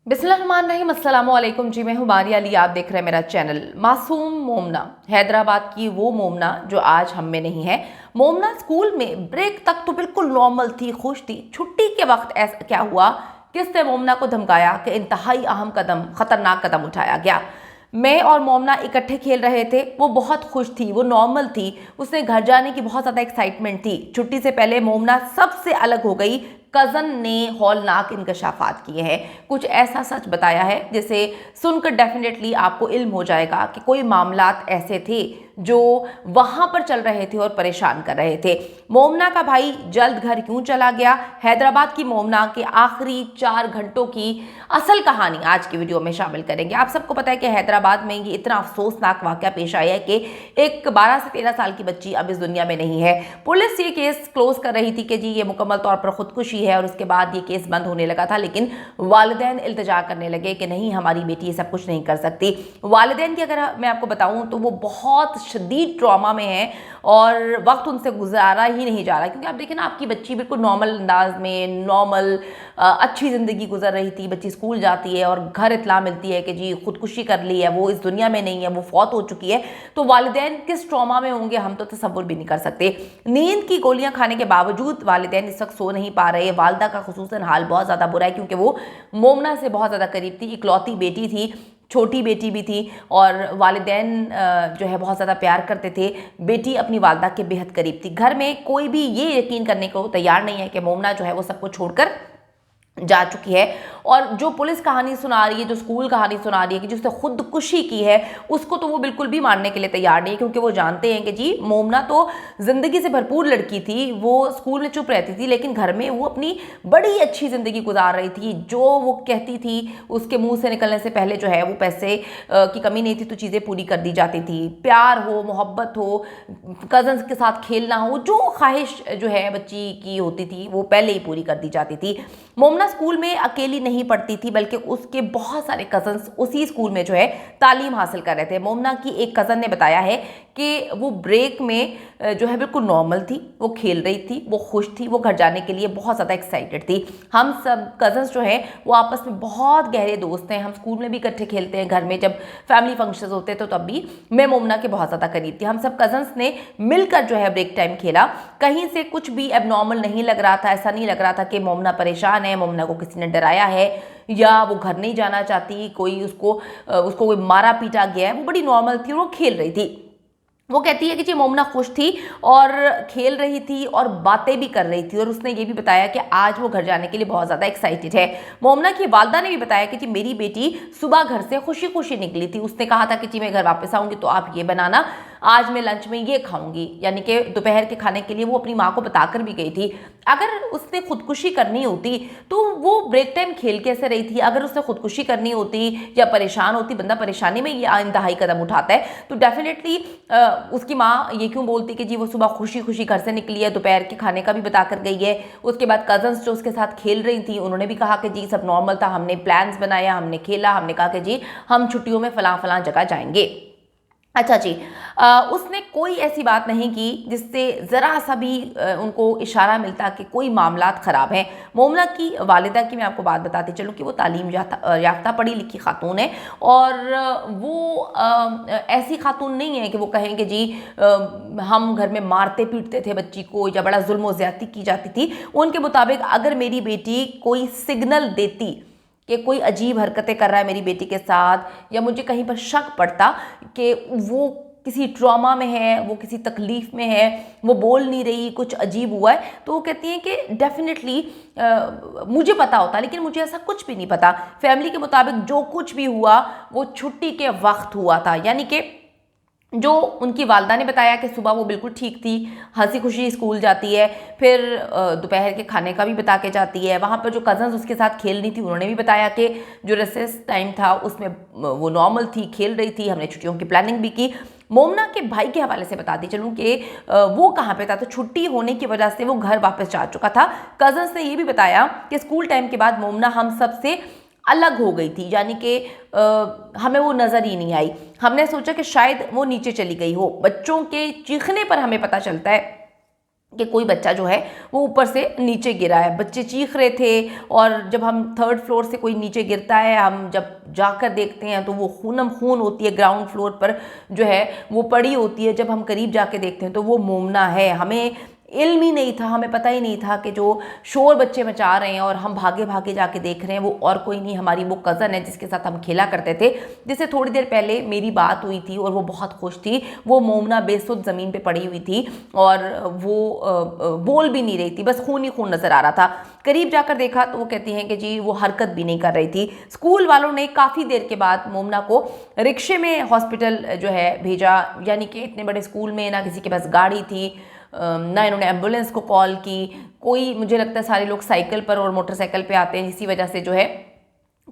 बिस्मिल्लाहिर्रहमानिर्रहीम, अस्सलाम वालेकुम जी। मैं हूँ मारिया अली, आप देख रहे हैं मेरा चैनल। मासूम मोमना, हैदराबाद की वो मोमना जो आज हम में नहीं है। मोमना स्कूल में ब्रेक तक तो बिल्कुल नॉर्मल थी, खुश थी। छुट्टी के वक्त ऐसा क्या हुआ, किसने मोमना को धमकाया कि इंतहाई अहम कदम, खतरनाक कदम उठाया गया। मैं और मोमना इकट्ठे खेल रहे थे, वो बहुत खुश थी, वो नॉर्मल थी। उसने घर जाने की बहुत ज़्यादा एक्साइटमेंट थी। छुट्टी से पहले मोमना सबसे अलग हो गई। कज़न ने हौलनाक इंकशाफात किए हैं, कुछ ऐसा सच बताया है जिसे सुनकर डेफिनेटली आपको इल्म हो जाएगा कि कोई मामलात ऐसे थे जो वहाँ पर चल रहे थे और परेशान कर रहे थे। मोमना का भाई जल्द घर क्यों चला गया, हैदराबाद की मोमना के आखिरी 4 घंटों की असल कहानी आज की वीडियो में शामिल करेंगे। आप सबको पता है कि हैदराबाद में ये इतना अफसोसनाक वाक़या पेश आया है कि एक 12 से 13 साल की बच्ची अब इस दुनिया में नहीं है। पुलिस ये केस क्लोज कर रही थी कि जी ये मुकम्मल तौर पर खुदकुशी है और उसके बाद ये केस बंद होने लगा था, लेकिन वालिदैन इल्तिजा करने लगे कि नहीं, हमारी बेटी ये सब कुछ नहीं कर सकती। वालिदैन की अगर मैं आपको बताऊं तो वो बहुत शदीद ट्रॉमा में है और वक्त उनसे गुजारा ही नहीं जा रहा, क्योंकि आप देखें ना, आपकी बच्ची बिल्कुल नॉर्मल अंदाज में नॉर्मल अच्छी ज़िंदगी गुजर रही थी। बच्ची स्कूल जाती है और घर इत्ला मिलती है कि जी खुदकुशी कर ली है, वो इस दुनिया में नहीं है, वो फौत हो चुकी है। तो वालिदैन किस ट्रॉमा में होंगे हम तो तसव्वुर भी नहीं कर सकते। नींद की गोलियां खाने के बावजूद वालिदैन इस वक्त सो नहीं पा रहे। वालदा का खुसूसन हाल बहुत ज़्यादा बुरा है, क्योंकि वो मोमना से बहुत ज़्यादा करीब थी, इकलौती बेटी थी, छोटी बेटी भी थी और वालिदैन जो है बहुत ज़्यादा प्यार करते थे। बेटी अपनी वालदा के बेहद करीब थी। घर में कोई भी ये यकीन करने को तैयार नहीं है कि मोमना जो है वो सबको छोड़कर जा चुकी है। और जो पुलिस कहानी सुना रही है, जो स्कूल कहानी सुना रही है कि जिसने खुदकुशी की है, उसको तो वो बिल्कुल भी मानने के लिए तैयार नहीं है, क्योंकि वो जानते हैं कि जी मोमना तो ज़िंदगी से भरपूर लड़की थी। वो स्कूल में चुप रहती थी, लेकिन घर में वो अपनी बड़ी अच्छी ज़िंदगी गुजार रही थी। जो वो कहती थी उसके मुंह से निकलने से पहले जो है वो पैसे की कमी नहीं थी तो चीज़ें पूरी कर दी जाती थी। प्यार हो, मोहब्बत हो, कज़न्स के साथ खेलना हो, जो ख्वाहिश जो है बच्ची की होती थी वो पहले ही पूरी कर दी जाती थी। मोमना स्कूल में अकेली नहीं पढ़ती थी, बल्कि उसके बहुत सारे कज़न्स उसी स्कूल में जो है तालीम हासिल कर रहे थे। मोमना की एक कज़न ने बताया है कि वो ब्रेक में जो है बिल्कुल नॉर्मल थी, वो खेल रही थी, वो खुश थी, वो घर जाने के लिए बहुत ज़्यादा एक्साइटेड थी। हम सब कज़न्स जो हैं वो आपस में बहुत गहरे दोस्त हैं। हम स्कूल में भी इकट्ठे खेलते हैं, घर में जब फैमिली फंक्शंस होते थे तब भी मैं मोमना के बहुत ज़्यादा करीब थी। हम सब कज़न्स ने मिलकर जो है ब्रेक टाइम खेला। कहीं से कुछ भी एबनॉर्मल नहीं लग रहा था। ऐसा नहीं लग रहा था कि मोमना परेशान है, मोमना को किसी ने डराया है या वो घर नहीं जाना चाहती, कोई उसको कोई मारा पीटा गया है। वो बड़ी नॉर्मल थी और वो खेल रही थी। वो कहती है कि जी मोमना खुश थी और खेल रही थी और बातें भी कर रही थी, और उसने ये भी बताया कि आज वो घर जाने के लिए बहुत ज़्यादा एक्साइटेड है। मोमना की वालदा ने भी बताया कि जी मेरी बेटी सुबह घर से खुशी खुशी निकली थी। उसने कहा था कि जी मैं घर वापस आऊँगी तो आप ये बनाना, आज मैं लंच में ये खाऊंगी, यानी कि दोपहर के खाने के लिए वो अपनी माँ को बताकर भी गई थी। अगर उसने खुदकुशी करनी होती तो वो ब्रेक टाइम खेल कैसे रही थी। अगर उसने खुदकुशी करनी होती या परेशान होती, बंदा परेशानी में ये इंतहाई कदम उठाता है, तो डेफिनेटली उसकी माँ ये क्यों बोलती कि जी वो सुबह खुशी खुशी घर से निकली है, दोपहर के खाने का भी बता कर गई है। उसके बाद कज़न्स जो उसके साथ खेल रही थी उन्होंने भी कहा कि जी सब नॉर्मल था, हमने प्लान्स बनाया, हमने खेला, हमने कहा कि जी हम छुट्टियों में फलां फलां जगह जाएंगे। अच्छा जी, उसने कोई ऐसी बात नहीं की जिससे ज़रा सा भी उनको इशारा मिलता कि कोई मामलात ख़राब हैं। मोमना की वालिदा की मैं आपको बात बताती चलूँ कि वो तालीम याफ्ता पढ़ी लिखी खातून है और वो ऐसी खातून नहीं है कि वो कहें कि जी हम घर में मारते पीटते थे बच्ची को या बड़ा जुल्म व ज़्यादती की जाती थी। उनके मुताबिक अगर मेरी बेटी कोई सिग्नल देती कि कोई अजीब हरकतें कर रहा है मेरी बेटी के साथ, या मुझे कहीं पर शक पड़ता कि वो किसी ट्रॉमा में है, वो किसी तकलीफ में है, वो बोल नहीं रही, कुछ अजीब हुआ है, तो वो कहती हैं कि डेफिनेटली मुझे पता होता, लेकिन मुझे ऐसा कुछ भी नहीं पता। फैमिली के मुताबिक जो कुछ भी हुआ वो छुट्टी के वक्त हुआ था, यानी कि जो उनकी वालदा ने बताया कि सुबह वो बिल्कुल ठीक थी, हंसी खुशी स्कूल जाती है, फिर दोपहर के खाने का भी बता के जाती है। वहाँ पर जो कज़न्स उसके साथ खेल रही थी उन्होंने भी बताया कि जो रिसेस टाइम था उसमें वो नॉर्मल थी, खेल रही थी, हमने छुट्टियों की प्लानिंग भी की। मोमना के भाई के हवाले से बताती चलूँ कि वो कहाँ पे था, तो छुट्टी होने की वजह से वो घर वापस जा चुका था। कज़न्स ने ये भी बताया कि स्कूल टाइम के बाद मोमना हम सब से अलग हो गई थी, यानी कि हमें वो नज़र ही नहीं आई। हमने सोचा कि शायद वो नीचे चली गई हो। बच्चों के चीखने पर हमें पता चलता है कि कोई बच्चा जो है वो ऊपर से नीचे गिरा है। बच्चे चीख रहे थे और जब हम 3rd फ्लोर से कोई नीचे गिरता है, हम जब जाकर देखते हैं तो वो खूनम खून होती है, ग्राउंड फ्लोर पर जो है वो पड़ी होती है। जब हम करीब जाके देखते हैं तो वो मोमना है। हमें इल्म ही नहीं था, हमें पता ही नहीं था कि जो शोर बच्चे मचा रहे हैं और हम भागे भागे जाके देख रहे हैं वो और कोई नहीं, हमारी वो कज़न है जिसके साथ हम खेला करते थे, जिससे थोड़ी देर पहले मेरी बात हुई थी और वो बहुत खुश थी। वो मोमना बेसुध ज़मीन पे पड़ी हुई थी और वो बोल भी नहीं रही थी, बस खून ही खून नज़र आ रहा था। करीब जाकर देखा तो वो कहती हैं कि जी वो हरकत भी नहीं कर रही थी। स्कूल वालों ने काफ़ी देर के बाद मोमना को रिक्शे में हॉस्पिटल जो है भेजा, यानी कि इतने बड़े स्कूल में ना किसी के पास गाड़ी थी, ना इन्होंने एम्बुलेंस को कॉल की। कोई, मुझे लगता है सारे लोग साइकिल पर और मोटरसाइकिल पे आते हैं, इसी वजह से जो है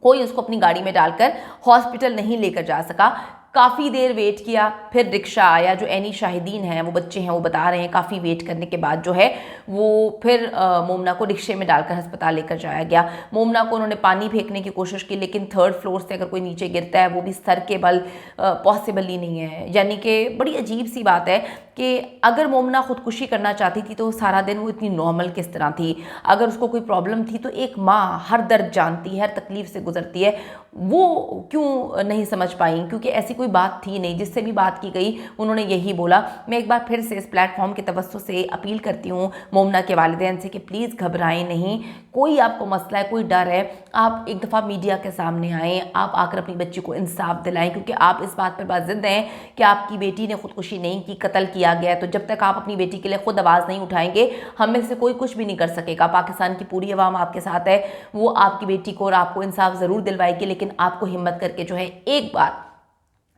कोई उसको अपनी गाड़ी में डालकर हॉस्पिटल नहीं लेकर जा सका। काफ़ी देर वेट किया, फिर रिक्शा आया। जो एनी शाहिदीन हैं, वो बच्चे हैं, वो बता रहे हैं काफ़ी वेट करने के बाद जो है वो फिर मोमना को रिक्शे में डालकर अस्पताल लेकर जाया गया। मोमना को उन्होंने पानी फेंकने की कोशिश की, लेकिन 3rd फ्लोर से अगर कोई नीचे गिरता है वो भी सर के बल पॉसिबल ही नहीं है। यानी कि बड़ी अजीब सी बात है कि अगर मोमना खुदकुशी करना चाहती थी तो सारा दिन वो इतनी नॉर्मल किस तरह थी। अगर उसको कोई प्रॉब्लम थी तो एक माँ हर दर्द जानती है, हर तकलीफ से गुजरती है, वो क्यों नहीं समझ पाई? क्योंकि ऐसी कोई बात थी नहीं। जिससे भी बात की गई उन्होंने यही बोला। मैं एक बार फिर से इस प्लेटफॉर्म के तवज्जो से अपील करती हूँ मोमना के वालिदैन से कि प्लीज़ घबराएं नहीं। कोई आपको मसला है, कोई डर है, आप एक दफ़ा मीडिया के सामने आएँ, आप आकर अपनी बच्ची को इंसाफ दिलाएं, क्योंकि आप इस बात पर बाज़िद हैं कि आपकी बेटी ने खुदकुशी नहीं की, कत्ल किया गया है। तो जब तक आप अपनी बेटी के लिए खुद आवाज़ नहीं उठाएंगे, हम में से कोई कुछ भी नहीं कर सकेगा। पाकिस्तान की पूरी अवाम आपके साथ है, वो आपकी बेटी को और आपको इंसाफ ज़रूर दिलवाएगी, लेकिन आपको हिम्मत करके जो है एक बार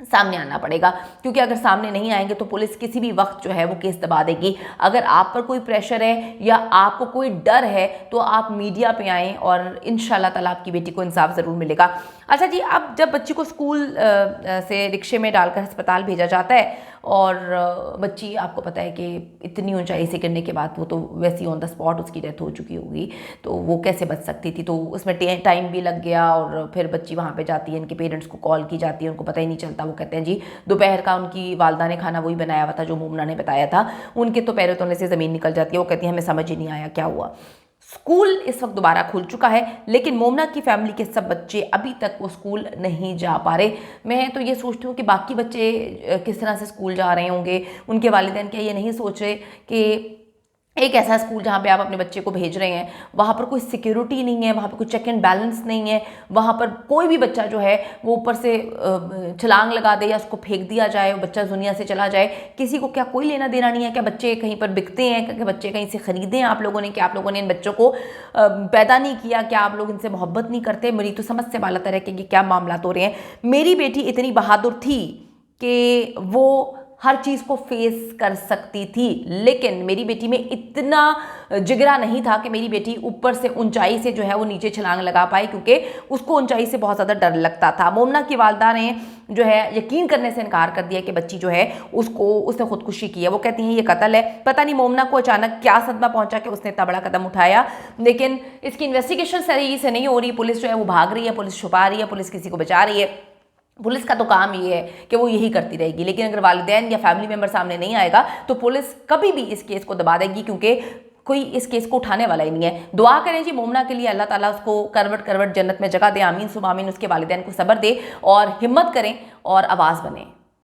सामने आना पड़ेगा। क्योंकि अगर सामने नहीं आएंगे तो पुलिस किसी भी वक्त जो है वो केस दबा देगी। अगर आप पर कोई प्रेशर है या आपको कोई डर है तो आप मीडिया पे आएँ और इंशाल्लाह ताला आपकी बेटी को इंसाफ ज़रूर मिलेगा। अच्छा जी, अब जब बच्ची को स्कूल से रिक्शे में डालकर अस्पताल भेजा जाता है और बच्ची, आपको पता है कि इतनी ऊंचाई से गिरने के बाद वो तो वैसे ही ऑन द स्पॉट उसकी डेथ हो चुकी होगी, तो वो कैसे बच सकती थी? तो उसमें टाइम भी लग गया और फिर बच्ची वहाँ पे जाती है, इनके पेरेंट्स को कॉल की जाती है, उनको पता ही नहीं चलता। वो कहते हैं जी दोपहर का उनकी वालदा ने खाना वही बनाया हुआ था जो मोमना ने बताया था। उनके तो पैरों तले से ज़मीन निकल जाती है। वो कहती है हमें समझ ही नहीं आया क्या हुआ। स्कूल इस वक्त दोबारा खुल चुका है, लेकिन मोमना की फैमिली के सब बच्चे अभी तक वो स्कूल नहीं जा पा रहे। मैं तो ये सोचती हूँ कि बाकी बच्चे किस तरह से स्कूल जा रहे होंगे। उनके वालिदैन क्या ये नहीं सोच रहे कि एक ऐसा स्कूल जहाँ पे आप अपने बच्चे को भेज रहे हैं, वहाँ पर कोई सिक्योरिटी नहीं है, वहाँ पर कोई चेक एंड बैलेंस नहीं है, वहाँ पर कोई भी बच्चा जो है वो ऊपर से छलांग लगा दे या उसको फेंक दिया जाए, वो बच्चा दुनिया से चला जाए, किसी को क्या कोई लेना देना नहीं है? क्या बच्चे कहीं पर बिकते हैं? क्या बच्चे कहीं से ख़रीदे हैं आप लोगों ने? क्या आप लोगों ने इन बच्चों को पैदा नहीं किया? क्या आप लोग इनसे मोहब्बत नहीं करते? मेरी तो समझ से बाला तरह के क्या मामला हो रहे हैं। मेरी बेटी इतनी बहादुर थी कि वो हर चीज़ को फेस कर सकती थी, लेकिन मेरी बेटी में इतना जिगरा नहीं था कि मेरी बेटी ऊपर से ऊंचाई से जो है वो नीचे छलांग लगा पाए, क्योंकि उसको ऊंचाई से बहुत ज़्यादा डर लगता था। मोमना की वालदा ने जो है यकीन करने से इनकार कर दिया कि बच्ची जो है उसने खुदकुशी की है। वो कहती हैं ये कत्ल है। पता नहीं मोमना को अचानक क्या सदमा पहुंचा कि उसने इतना बड़ा कदम उठाया, लेकिन इसकी इन्वेस्टिगेशन सही से नहीं हो रही। पुलिस जो है वो भाग रही है, पुलिस छुपा रही है, पुलिस किसी को बचा रही है। पुलिस का तो काम ये है कि वो यही करती रहेगी, लेकिन अगर वालिदैन या फैमिली मेंबर सामने नहीं आएगा तो पुलिस कभी भी इस केस को दबा देगी, क्योंकि कोई इस केस को उठाने वाला ही नहीं है। दुआ करें जी मोमना के लिए, अल्लाह ताला उसको करवट करवट जन्नत में जगह दे। आमीन सुबह आमीन। उसके वालिदैन को सब्र दे और हिम्मत करें और आवाज़ बने।